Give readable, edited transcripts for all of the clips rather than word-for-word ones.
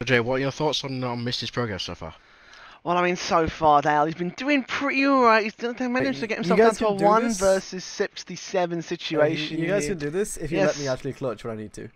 Jay, what are your thoughts on Misty's progress so far? Well, I mean, so far, Dale, he's been doing pretty alright. He's managed to Wait, get you himself down guys to a can do 1 this? versus 67 Hey, situation you guys here. can do this if you let me Yes. actually clutch when I need to.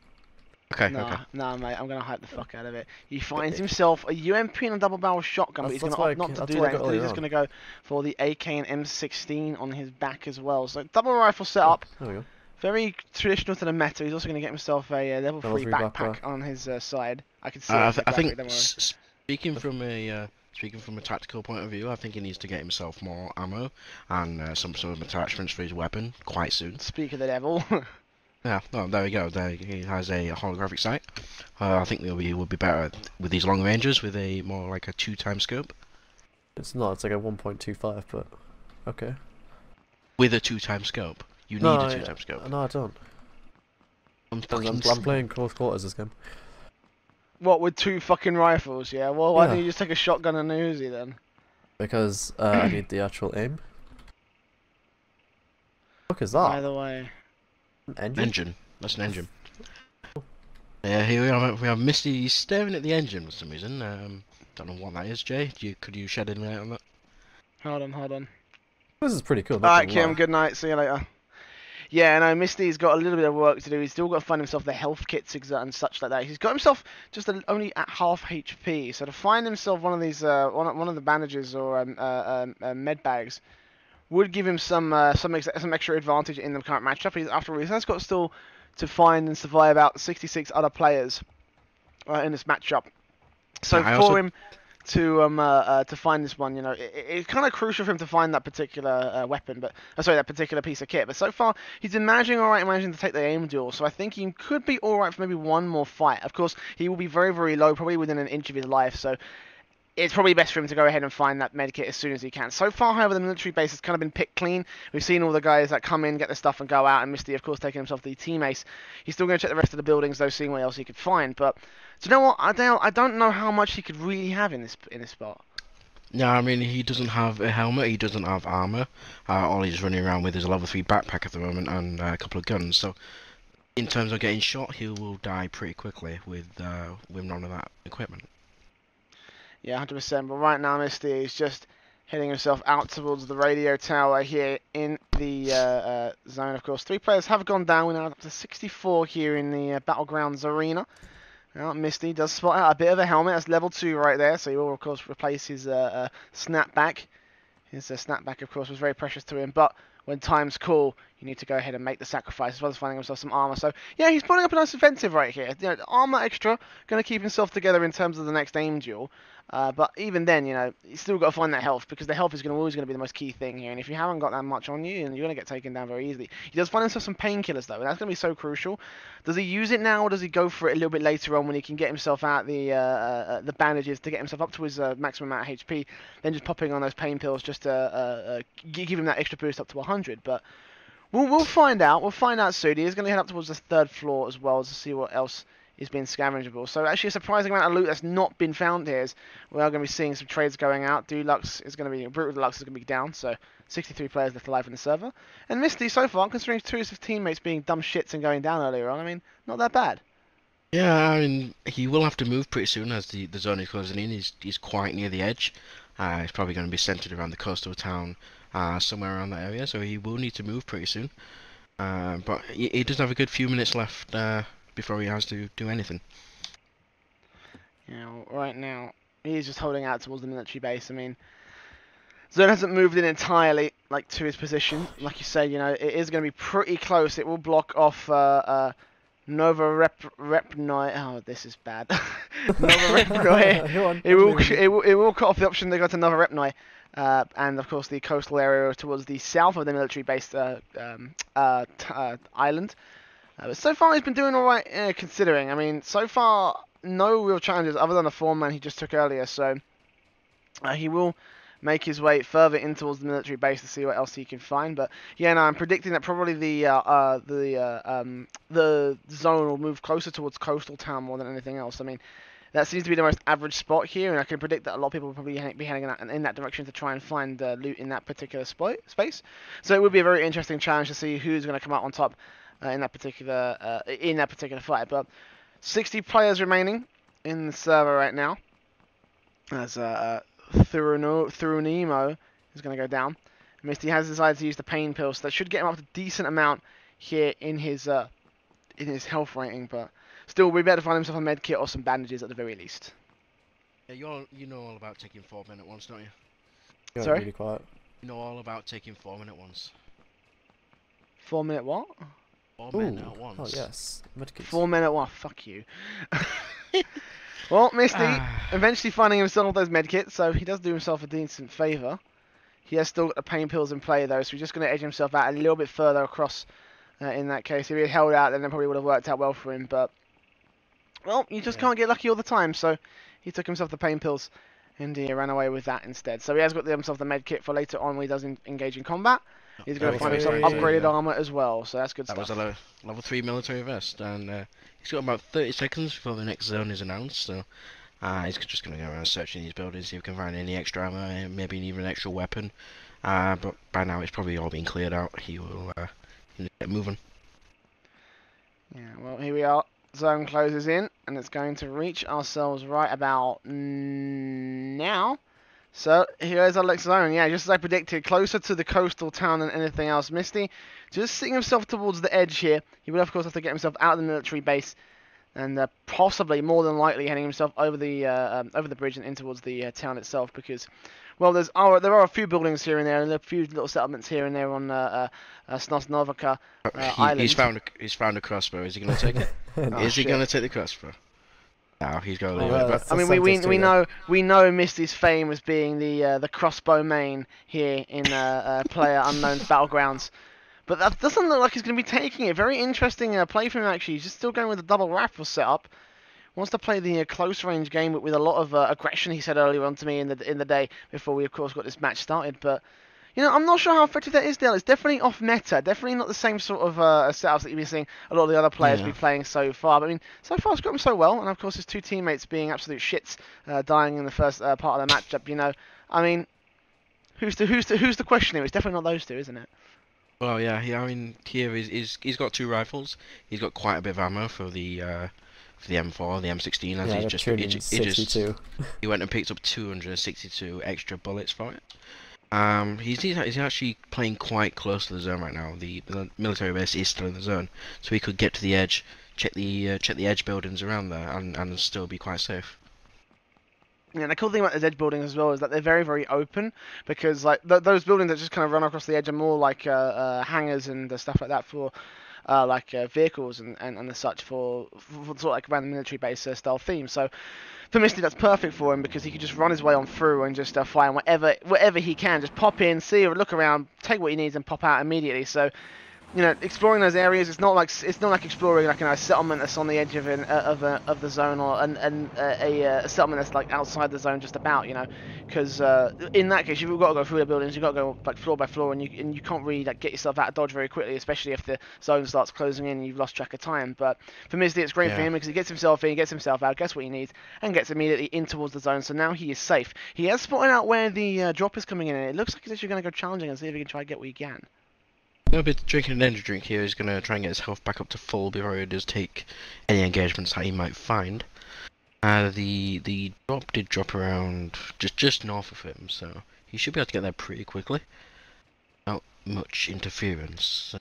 Okay, okay. Nah, mate, I'm gonna hype the fuck out of it. He finds himself a UMP and a double barrel shotgun, but he's gonna opt not to That's do what I that. got Instead, he's earlier just on. gonna go for the AK and M16 on his back as well. So double rifle Oh, setup, there we go. very traditional to the meta. He's also gonna get himself a level Level 3 3 backpack backpack. on his side. I can see it in the I think graphic. Don't worry. speaking from a tactical point of view, I think he needs to get himself more ammo and some sort of attachments for his weapon quite soon. Speak of the devil. Yeah, oh, there we go. There he has a holographic sight. I think he would be better with these long ranges with a more like a 2x scope. It's not, it's like a 1.25, but okay. With a 2x scope, you need No, a 2x scope. no, I don't. I'm I'm fucking. playing close quarters this game. What, with 2 fucking rifles? Yeah. Well, why Yeah. don't you just take a shotgun and a Uzi then? Because I need the actual aim. What is By that? the way. An engine? Engine. That's an engine. Yeah, here we are. We have Misty staring at the engine for some reason. Don't know what that is, Jay. Could you shed any light on that? Hold on. This is pretty cool. Alright, Kim, good night. See you later. Yeah, no, Misty's got a little bit of work to do. He's still got to find himself the health kits and such like that. He's got himself just only at half HP. So to find himself one of these, one of the bandages or med bags would give him some extra advantage in the current matchup. After all, he has got still to find and survive out 66 other players in this matchup. So Yeah, for him to find this one, you know, it's kind of crucial for him to find that particular weapon, but sorry, that particular piece of kit. But so far, he's been managing all right, managing to take the aim duel. So I think he could be all right for maybe one more fight. Of course, he will be very, very low, probably within an inch of his life. So it's probably best for him to go ahead and find that medkit as soon as he can. So far, however, the military base has kind of been picked clean. We've seen all the guys that come in, get their stuff, and go out, and Misty, of course, taking himself the team ace. He's still going to check the rest of the buildings, though, seeing what else he could find. But do you know what, Adele? I don't know how much he could really have in this spot. Yeah, I mean, he doesn't have a helmet, he doesn't have armor. All he's running around with is a level 3 backpack at the moment and a couple of guns. So, in terms of getting shot, he will die pretty quickly with none of that equipment. Yeah, 100%. But right now, Misty is just heading himself out towards the radio tower here in the zone. Of course, 3 players have gone down. We're now up to 64 here in the Battlegrounds arena. Now, Misty does spot out a bit of a helmet. That's level 2 right there. So he will, of course, replace his snapback. His snapback, of course, was very precious to him. But when times call, you need to go ahead and make the sacrifice, as well as finding himself some armor. So, yeah, he's putting up a nice offensive right here. You know, armor extra, going to keep himself together in terms of the next aim duel. But even then, you know, you still got to find that health, because the health is always going to be the most key thing here. And if you haven't got that much on you, you're going to get taken down very easily. He does find himself some painkillers, though, and that's going to be so crucial. Does he use it now, or does he go for it a little bit later on when he can get himself out the bandages to get himself up to his maximum amount of HP, then just popping on those pain pills just to give him that extra boost up to 100? But we'll find out. We'll find out soon. He is going to head up towards the 3rd floor as well to see what else is being scavengeable. So actually a surprising amount of loot that's not been found here. Is we are going to be seeing some trades going out. Deluxe is going to be, Brutal Deluxe is going to be down, so 63 players left alive in the server. And Misty, so far, considering 2 of his teammates being dumb shits and going down earlier on, I mean, not that bad. Yeah, I mean, he will have to move pretty soon as the zone is closing in. He's quite near the edge. He's probably going to be centered around the coastal town, somewhere around that area, so he will need to move pretty soon. But he does have a good few minutes left before he has to do anything. You know, right now, he is just holding out towards the military base. I mean, Zone hasn't moved in entirely, like, to his position. Like you said, you know, it is going to be pretty close. It will block off Nova Repnoi. Oh, this is bad. Nova Repnoi. It will cut off the option to go to Nova Repnoi. And of course the coastal area towards the south of the military-based island. But so far he's been doing alright, considering. I mean, so far no real challenges other than the 4-man he just took earlier. So he will make his way further in towards the military base to see what else he can find. But yeah, no, I'm predicting that probably the zone will move closer towards coastal town more than anything else. I mean, that seems to be the most average spot here, and I can predict that a lot of people will probably be heading in that direction to try and find loot in that particular space. So it would be a very interesting challenge to see who's going to come out on top in that particular fight. But 60 players remaining. in the server right now. As Thurunimo is going to go down. Misty has decided to use the pain pill, so that should get him up to a decent amount here in his health rating, but still, we better find himself a med kit or some bandages at the very least. Yeah, you know all about taking 4-minute ones, don't you? You're Sorry? really quiet. You know all about taking 4-minute ones. 4-minute what? 4-minute ones. Oh yes, medkits. 4-minute what? Fuck you. Well, Misty eventually finding himself those medkits, so he does do himself a decent favour. He has still got the pain pills in play though, so he's just going to edge himself out a little bit further across. In that case, if he had held out, then it probably would have worked out well for him. But well, you just can't get lucky all the time. So he took himself the pain pills, and he ran away with that instead. So he has got himself the med kit for later on when he does engage in combat. He's going to find himself upgraded armor as well. So that's good stuff. That was a level 3 military vest, and he's got about 30 seconds before the next zone is announced. So he's just going to go around searching these buildings, see if he can find any extra armor, maybe even an extra weapon. But by now it's probably all been cleared out. He will get moving. Yeah, well, here we are. Zone closes in, and it's going to reach ourselves right about now. So here's our next zone. Yeah, just as I predicted, closer to the coastal town than anything else. Misty just sitting himself towards the edge here. He will, of course, have to get himself out of the military base, and possibly, more than likely, heading himself over the bridge and in towards the town itself, because, well, there are a few buildings here and there, and a few little settlements here and there on Snosnovica Island. He's found a crossbow. Is he going to take it? Is he going to take the crossbow? No, he's going to leave it. But I mean, we know Misty's fame as being the crossbow main here in Player Unknown's Battlegrounds. But that doesn't look like he's going to be taking it. Very interesting play from him, actually. He's just still going with the double rifle setup. Wants to play the close range game with a lot of aggression, he said earlier on to me in the day before we, of course, got this match started. But, you know, I'm not sure how effective that is, Dale. It's definitely off meta. Definitely not the same sort of setups that you've been seeing a lot of the other players be playing so far. But, I mean, so far it's got him so well. And, of course, his two teammates being absolute shits, dying in the first part of the matchup, you know. I mean, who's the question here? It's definitely not those two, isn't it? Well, yeah. I mean, here he's got 2 rifles. He's got quite a bit of ammo for the M4, the M16. As he went and picked up 262 extra bullets for it. He's actually playing quite close to the zone right now. The military base is still in the zone, so he could get to the edge, check the edge buildings around there, and still be quite safe. Yeah, and the cool thing about those edge buildings as well is that they're very, very open, because like those buildings that just kind of run across the edge are more like hangars and stuff like that for vehicles and the such for sort of like around the military base style theme. So for Misty, that's perfect for him, because he can just run his way on through and just find whatever he can. Just pop in, see, look around, take what he needs, and pop out immediately. So, you know, exploring those areas, it's not like exploring like a settlement that's on the edge of the zone, or a settlement that's like outside the zone just about, you know, because in that case you've got to go through the buildings, you've got to go like floor by floor, and you can't really like get yourself out of dodge very quickly, especially if the zone starts closing in and you've lost track of time. But for Misty, it's great for him, because he gets himself in, gets himself out, gets what he needs, and gets immediately in towards the zone. So now he is safe. He has spotted out where the drop is coming in, and it looks like he's actually going to go challenging and see if he can try to get what he can. A bit drinking an energy drink here. He's going to try and get his health back up to full before he does take any engagements that he might find. The drop did drop around just north of him, so he should be able to get there pretty quickly without much interference.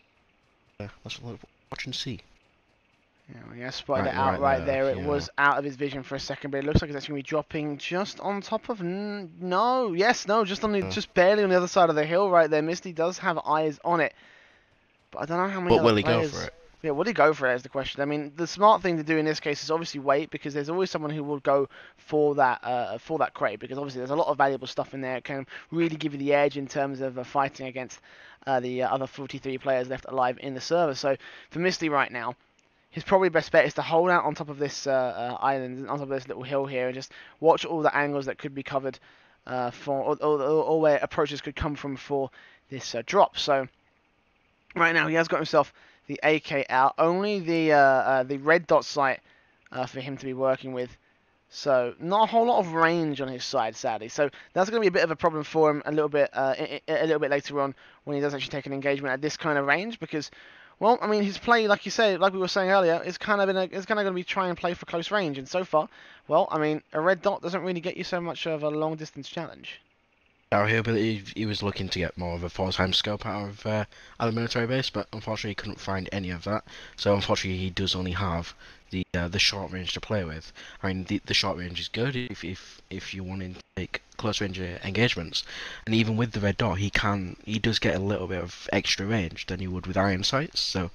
Let's watch and see. Yeah, well, yeah, spotted it out right there. It was out of his vision for a second, but it looks like it's actually going to be dropping just on top of... just barely on the other side of the hill right there. Misty does have eyes on it, but I don't know how many. But will he go for it? Yeah, will he go for it is the question. I mean, the smart thing to do in this case is obviously wait, because there's always someone who will go for that crate, because obviously there's a lot of valuable stuff in there. It can really give you the edge in terms of fighting against the other 43 players left alive in the server. So for Misty right now, his probably best bet is to hold out on top of this island, on top of this little hill here, and just watch all the angles that could be covered or where approaches could come from for this drop. So right now he has got himself the AK out, only the red dot sight for him to be working with. So not a whole lot of range on his side, sadly. So that's going to be a bit of a problem for him a little bit later on when he does actually take an engagement at this kind of range, because Well, I mean, his play, like you said, like we were saying earlier, is kind of going to be try and play for close range. And so far, well, I mean, a red dot doesn't really get you so much of a long distance challenge. Now, he was looking to get more of a full-time scope out of the military base, but unfortunately he couldn't find any of that. So unfortunately he does only have the short range to play with. I mean, the short range is good if you want to take close range engagements, and even with the red dot, he does get a little bit of extra range than you would with iron sights. So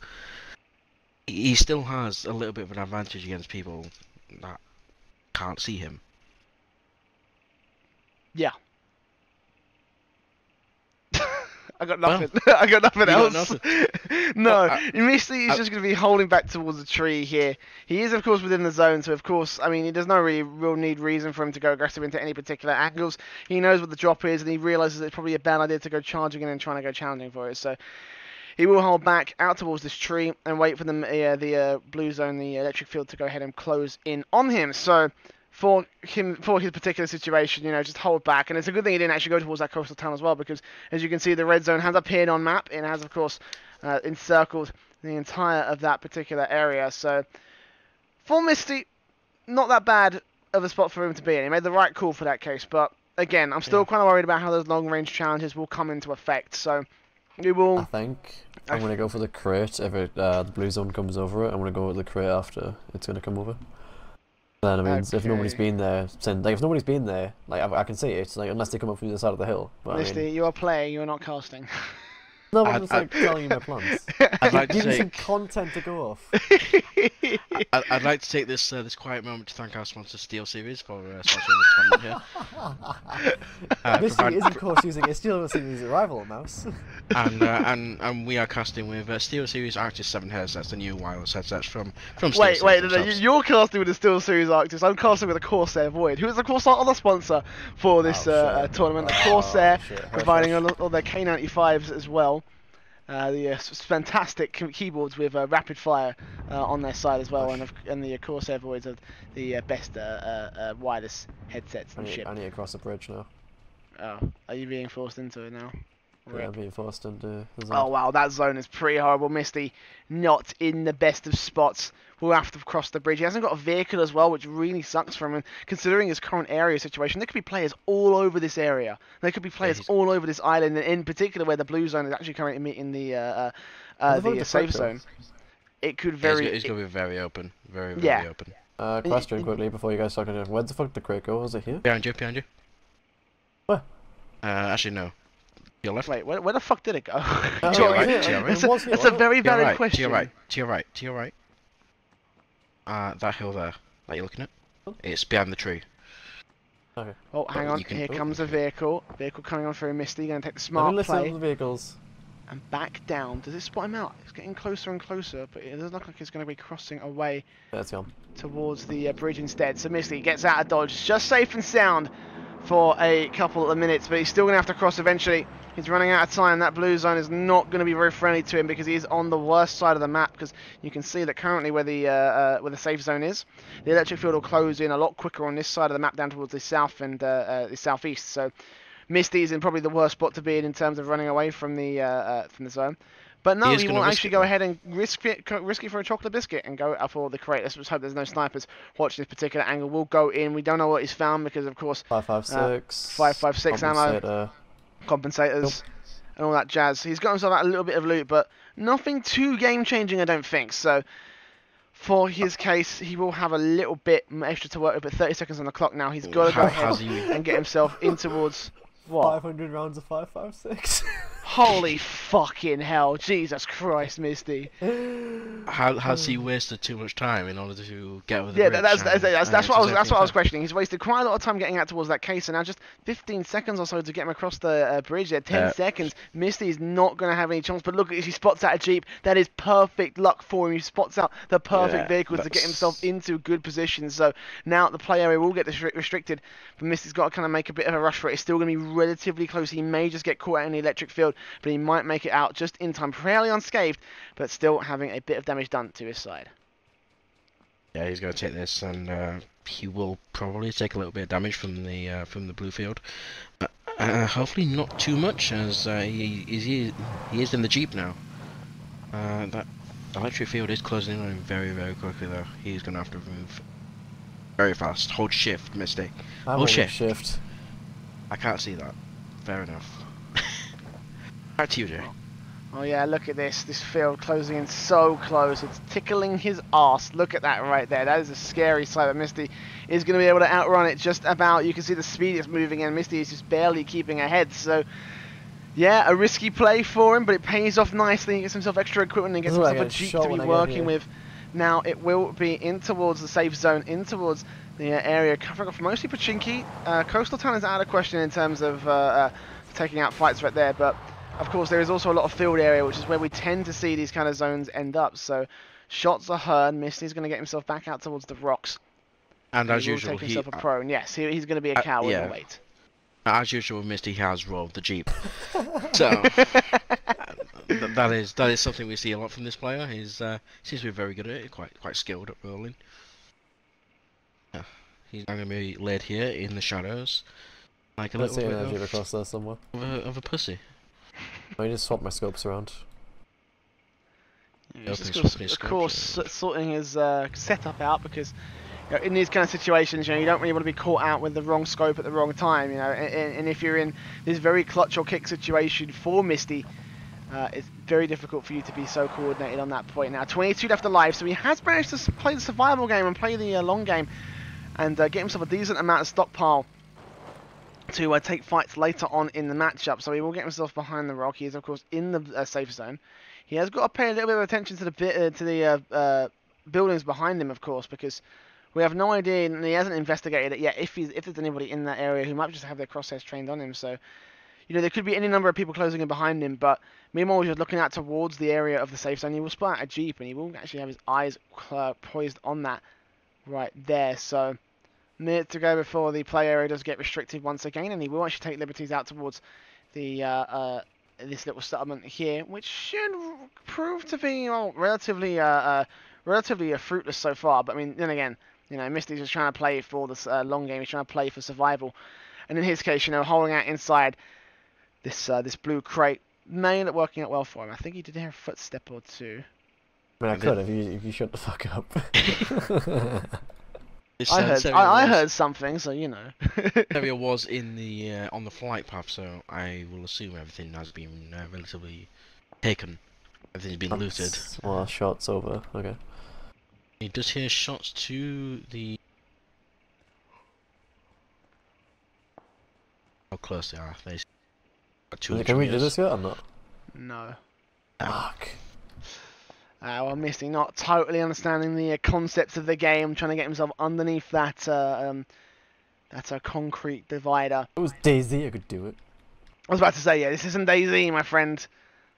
he still has a little bit of an advantage against people that can't see him. Yeah. I got nothing. Well, I got nothing else. Got nothing. No, Misty is just going to be holding back towards the tree here. He is, of course, within the zone, so of course, I mean, there's no really real reason for him to go aggressive into any particular angles. He knows what the drop is, and he realizes it's probably a bad idea to go charging in and trying to go challenging for it. So he will hold back out towards this tree and wait for the blue zone, the electric field, to go ahead and close in on him. So for his particular situation, just hold back. And it's a good thing he didn't actually go towards that coastal town as well, because as you can see, the red zone has appeared on map and has, of course, encircled the entire of that particular area. So for Misty, not that bad of a spot for him to be in. He made the right call for that case, but again, I'm still kind of worried about how those long range challenges will come into effect. So we will. I think I'm gonna go for the crate if the blue zone comes over it. I'm gonna go with the crate after it's gonna come over. Then I mean, if nobody's been there, if nobody's been there, I can see it. Unless they come up from the other side of the hill. But, Misty, you are playing. You are not casting. No, but I'm just telling you my plans. I'd like to give me take some content to go off. I'd like to take this quiet moment to thank our sponsor Steel Series for sponsoring this tournament here. Misty is of course using a Steel Series rival mouse. and we are casting with Steel Series Arctis 7 headsets, the new wireless headsets from Steel Wait, Series. you're casting with the Steel Series Arctis. I'm casting with the Corsair Void, who is of course our other sponsor for this tournament. The Corsair providing all their K95s as well. The fantastic keyboards with rapid fire on their side as well, and the Corsair Voids are the best wireless headsets and ship. I need to cross the bridge now. Oh, are you being forced into it now? Yeah, I'm being forced into the zone. Oh wow, that zone is pretty horrible. Misty not in the best of spots. We'll have to cross the bridge. He hasn't got a vehicle as well, which really sucks for him. And considering his current area situation, there could be players all over this area. There could be players all over this island, and in particular where the blue zone is actually currently in the safe zone. It could It's going to be very open. Very open. Question quickly before you guys start going. Where the fuck did the crate go? Was it here? Behind you. Where? Actually, no. Your left. Wait, where the fuck did it go? To your right. That's a very valid question. To your right. That hill there that you're looking at, it's behind the tree. Okay. Oh, hang on. Here comes a vehicle. Vehicle coming on through Misty. Going to take the smart play. The vehicles. And back down. Does it spot him out? It's getting closer and closer, but it doesn't look like it's going to be crossing away towards the bridge instead. So Misty gets out of dodge, just safe and sound for a couple of minutes, but he's still going to have to cross eventually. He's running out of time. That blue zone is not going to be very friendly to him because he's on the worst side of the map, because you can see that currently where the safe zone is, the electric field will close in a lot quicker on this side of the map down towards the south and the southeast. So Misty is in probably the worst spot to be in terms of running away from the zone. But no, he will actually go ahead and risk it for a chocolate biscuit and go up for the crate. Let's just hope there's no snipers watching this particular angle. We'll go in. We don't know what he's found because, of course, 5.56 ammo, compensators, and all that jazz. He's got himself out a little bit of loot, but nothing too game-changing, I don't think. So for his case, he will have a little bit extra to work with, but 30 seconds on the clock now. He's got to go ahead and get himself in towards... What? 500 rounds of 5.56. Holy fucking hell! Jesus Christ, Misty. Has he wasted too much time in order to get over the bridge? That's what I was questioning. He's wasted quite a lot of time getting out towards that case, and now just 15 seconds or so to get him across the bridge. There, 10 seconds. Misty is not going to have any chance. But look, he spots out a jeep. That is perfect luck for him. He spots out the perfect vehicle to get himself into good position. So now the play area will get restricted, but Misty's got to kind of make a bit of a rush for it. It's still going to be relatively close. He may just get caught out in the electric field, but he might make it out just in time, fairly unscathed, but still having a bit of damage done to his side. Yeah, he's going to take this, and he will probably take a little bit of damage from the blue field. Hopefully not too much, as he is in the jeep now. That electric field is closing in on him very, very quickly though. He's gonna have to move very fast. Hold shift, Misty. I'm Hold holding shift. I can't see that. Fair enough. Back to you, Jay. Oh yeah, look at this. This field closing in so close. It's tickling his arse. Look at that right there. That is a scary sight. But Misty is going to be able to outrun it just about. You can see the speed it's moving in. Misty is just barely keeping ahead. So, yeah, a risky play for him, but it pays off nicely. He gets himself extra equipment and gets himself a Jeep to be working with. Now, it will be in towards the safe zone, in towards the area covering off mostly Pachinki. Coastal Town is out of question in terms of taking out fights right there, but of course, there is also a lot of field area, which is where we tend to see these kind of zones end up. So, shots are heard. Misty's going to get himself back out towards the rocks. And as usual, take himself a prone. Yes, he's going to be a coward. Yeah. Wait. As usual, Misty has rolled the Jeep. So that is something we see a lot from this player. He's seems to be very good at it. Quite skilled at rolling. Yeah. He's now going to be led here in the shadows, like a little bit across there somewhere. Of a pussy. I just swap my scopes around. Of course, sorting his setup out because in these kind of situations, you don't really want to be caught out with the wrong scope at the wrong time. And if you're in this very clutch or kick situation for Misty, it's very difficult for you to be so coordinated on that point. Now, 22 left alive, so he has managed to play the survival game and play the long game, and get himself a decent amount of stockpile to take fights later on in the matchup. So he will get himself behind the rock. He is, of course, in the safe zone. He has got to pay a little bit of attention to the buildings behind him, of course, because we have no idea, and he hasn't investigated it yet, if there's anybody in that area who might just have their crosshairs trained on him. So, there could be any number of people closing in behind him, but meanwhile, he's just looking out towards the area of the safe zone. He will spot out a Jeep, and he will actually have his eyes poised on that right there. So, minute to go before the play area does get restricted once again, and he will actually take liberties out towards the this little settlement here, which should prove to be relatively fruitless so far. But I mean, then again, Misty's just trying to play for this long game. He's trying to play for survival, and in his case, holding out inside this blue crate may end up working out well for him. I think he did hear a footstep or two. I mean, I could if you shut the fuck up. I heard something, so area was in the on the flight path, so I will assume everything has been relatively taken. Everything's been looted. Well, shots over. Okay. He does hear shots to the. How close they are? Can we do this yet or not? No. Fuck. Well, Misty not totally understanding the concepts of the game, trying to get himself underneath that concrete divider. It was Daisy, I could do it. I was about to say, yeah, this isn't Daisy, my friend.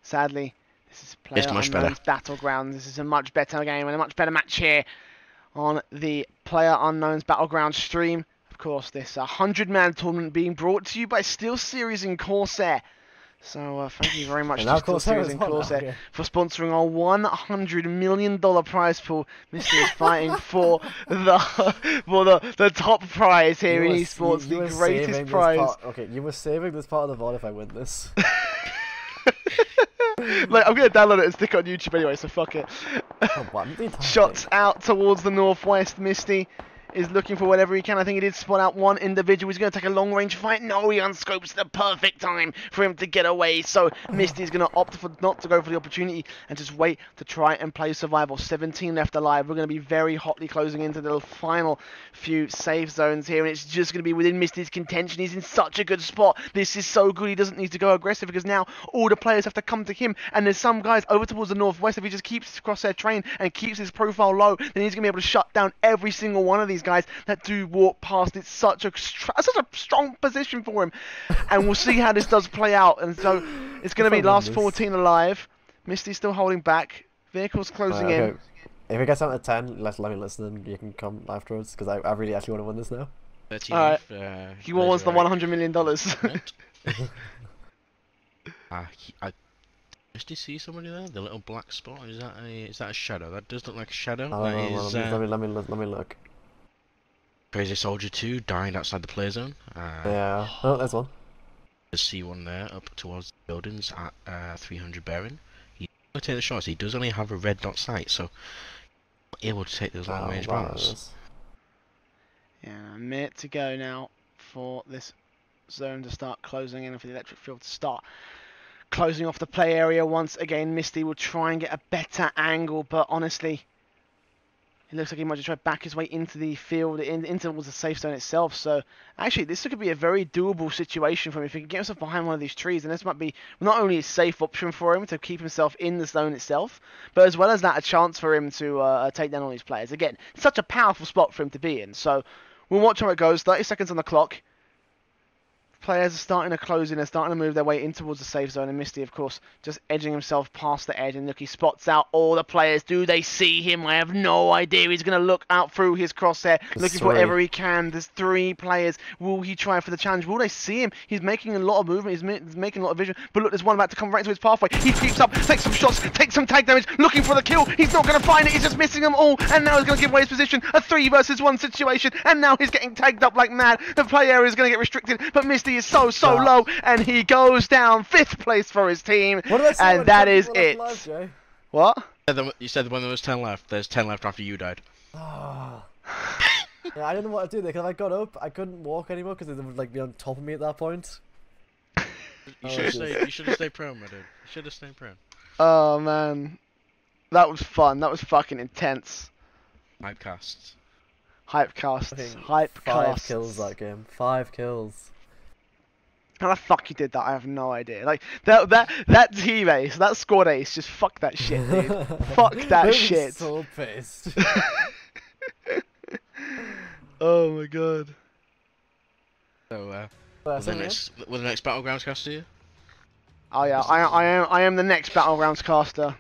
Sadly, this is PlayerUnknown's Battlegrounds. This is a much better game and a much better match here on the PlayerUnknown's Battlegrounds stream. Of course, this 100-man tournament being brought to you by SteelSeries and Corsair. So thank you very much to SteelSeries and Corsair for sponsoring our $100 million prize pool. Misty is fighting for the top prize here in esports, the greatest prize. Okay, you were saving this part of the VOD if I win this. Like, I'm going to download it and stick it on YouTube anyway, so fuck it. Shots out towards the northwest. Misty is looking for whatever he can. I think he did spot out one individual. He's going to take a long-range fight. No, he unscopes the perfect time for him to get away. So Misty's going to opt for not to go for the opportunity and just wait to try and play survival. 17 left alive. We're going to be very hotly closing into the final few safe zones here, and it's just going to be within Misty's contention. He's in such a good spot. This is so good. He doesn't need to go aggressive because now all the players have to come to him, and there's some guys over towards the northwest. If he just keeps his crosshair trained and keeps his profile low, then he's going to be able to shut down every single one of these guys that do walk past. It's such a strong position for him, and we'll see how this does play out. And so it's going to be last 14 alive. Misty's still holding back. Vehicles closing in. If it gets down to 10, let me listen and you can come afterwards, because I really actually want to win this now. 13 Alright, he wants the $100 million. I just see somebody there. The little black spot. Is that a shadow? That does look like a shadow. Let me look. Crazy Soldier 2 died outside the play zone. Yeah. Oh, there's one. Just see one there up towards the buildings at 300 bearing. He take the shots. He does only have a red dot sight, so able to take those long range rounds. Yeah, a minute to go now for this zone to start closing in and for the electric field to start closing off the play area once again. Misty will try and get a better angle, but honestly, it looks like he might just try to back his way into the field, into towards the safe zone itself. So actually, this could be a very doable situation for him. If he can get himself behind one of these trees, and this might be not only a safe option for him to keep himself in the zone itself, but as well as that, a chance for him to take down all these players. Again, such a powerful spot for him to be in. So we'll watch how it goes. 30 seconds on the clock. Players are starting to close in, they're starting to move their way in towards the safe zone, and Misty, of course, just edging himself past the edge, and look, he spots out all the players. Do they see him? I have no idea. He's going to look out through his crosshair, looking for whatever he can. There's 3 players. Will he try for the challenge? Will they see him? He's making a lot of movement, he's making a lot of vision, but look, there's one about to come right into his pathway. He keeps up, takes some shots, takes some tag damage, looking for the kill. He's not going to find it, he's just missing them all, and now he's going to give away his position. A 3 versus 1 situation, and now he's getting tagged up like mad. The play area is going to get restricted, but Misty is so low, and he goes down 5th place for his team, and that is it. Live, what? You said when there was 10 left, there's 10 left after you died. Oh. Yeah, I didn't know what to do there, because I got up, I couldn't walk anymore, because they would like be on top of me at that point. You should have stayed prone, my dude. You should have stayed prone. Oh man, that was fun. That was fucking intense. Hypecasts. Hypecasts. 5 kills that game. 5 kills. How the fuck you did that? I have no idea. Like that team ace, that squad ace, just fuck that shit, dude. Fuck that shit. So pissed. Oh my god. So will the next Battlegrounds caster you? Oh yeah, I am the next Battlegrounds caster.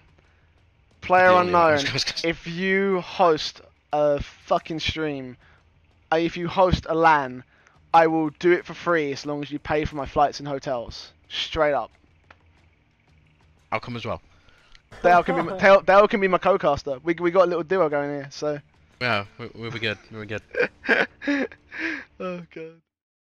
Player unknown. If you host a fucking stream, if you host a LAN, I will do it for free as long as you pay for my flights and hotels. Straight up. I'll come as well. Dale can be my co-caster. We got a little duo going here, so. Yeah, we'll be good. We'll be good. Oh god.